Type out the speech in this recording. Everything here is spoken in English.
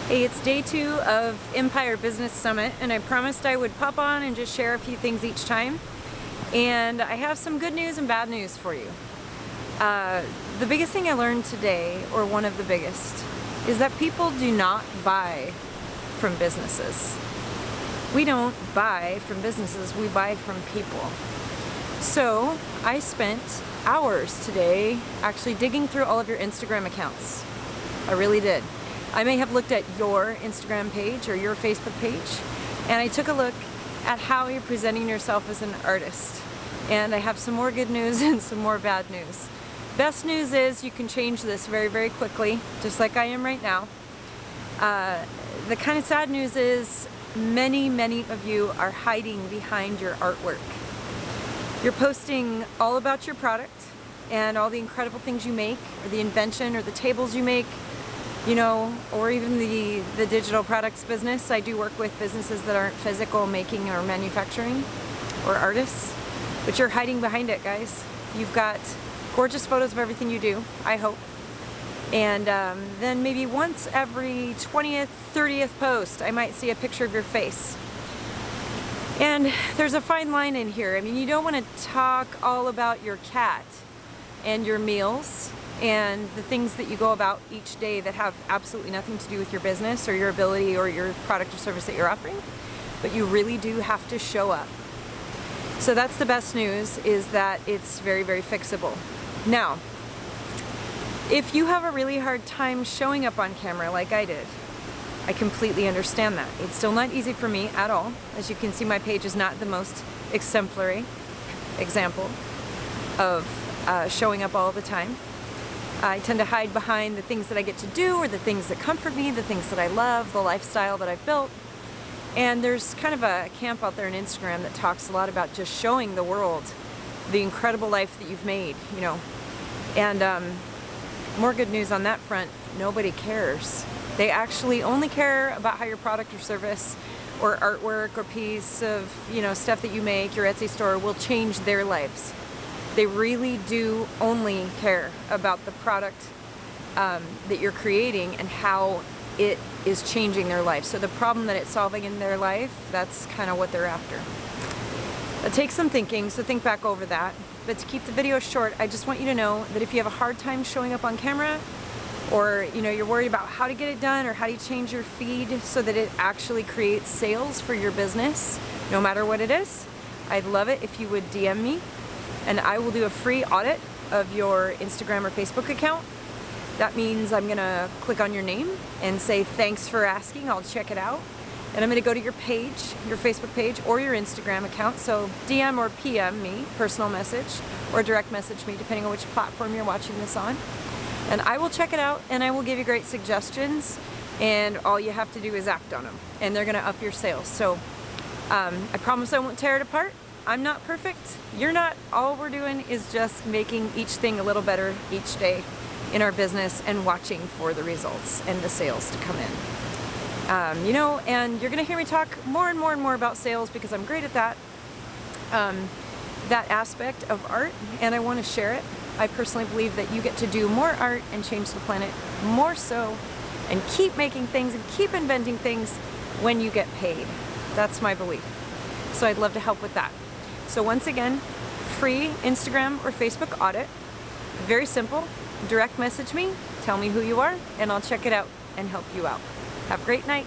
Hey, it's day 2 of Empire Business Summit, and I promised I would pop on and just share a few things each time. And I have some good news and bad news for you. The biggest thing I learned today, or one of the biggest, is that people do not buy from businesses. We don't buy from businesses, we buy from people. So I spent hours today actually digging through all of your Instagram accounts. I really did. I may have looked at your Instagram page or your Facebook page, and I took a look at how you're presenting yourself as an artist. And I have some more good news and some more bad news. Best news is you can change this very, very quickly, just like I am right now. The kind of sad news is many of you are hiding behind your artwork. You're posting all about your product and all the incredible things you make, or the invention, or the tables you make, you know, or even the digital products business. I do work with businesses that aren't physical making or manufacturing, or artists, but you're hiding behind it, guys. You've got gorgeous photos of everything you do, I hope. And then maybe once every 20th, 30th post, I might see a picture of your face. And there's a fine line in here. I mean, you don't want to talk all about your cat and your meals and the things that you go about each day that have absolutely nothing to do with your business or your ability or your product or service that you're offering, but you really do have to show up. So that's the best news, is that it's very, very fixable. Now, if you have a really hard time showing up on camera like I did, I completely understand that. It's still not easy for me at all. As you can see, my page is not the most exemplary example of showing up all the time. I tend to hide behind the things that I get to do, or the things that comfort me, the things that I love, the lifestyle that I've built. And there's kind of a camp out there on Instagram that talks a lot about just showing the world the incredible life that you've made, you know. And more good news on that front, nobody cares. They actually only care about how your product or service or artwork or piece of, you know, stuff that you make, your Etsy store, will change their lives. They really do only care about the product that you're creating and how it is changing their life. So the problem that it's solving in their life, that's kind of what they're after. It takes some thinking, so think back over that. But to keep the video short, I just want you to know that if you have a hard time showing up on camera, or you know, you're worried about how to get it done, or how do you change your feed so that it actually creates sales for your business, no matter what it is, I'd love it if you would DM me, and I will do a free audit of your Instagram or Facebook account. That means I'm gonna click on your name and say thanks for asking, I'll check it out. And I'm gonna go to your page, your Facebook page, or your Instagram account. So DM or PM me, personal message, or direct message me, depending on which platform you're watching this on. And I will check it out, and I will give you great suggestions, and all you have to do is act on them, and they're gonna up your sales. So I promise I won't tear it apart. I'm not perfect, you're not. All we're doing is just making each thing a little better each day in our business, and watching for the results and the sales to come in. You know, and you're gonna hear me talk more and more about sales, because I'm great at that, that aspect of art, and I wanna share it. I personally believe that you get to do more art and change the planet more so, and keep making things and keep inventing things when you get paid. That's my belief. So I'd love to help with that. So once again, free Instagram or Facebook audit. Very simple. Direct message me, tell me who you are, and I'll check it out and help you out. Have a great night.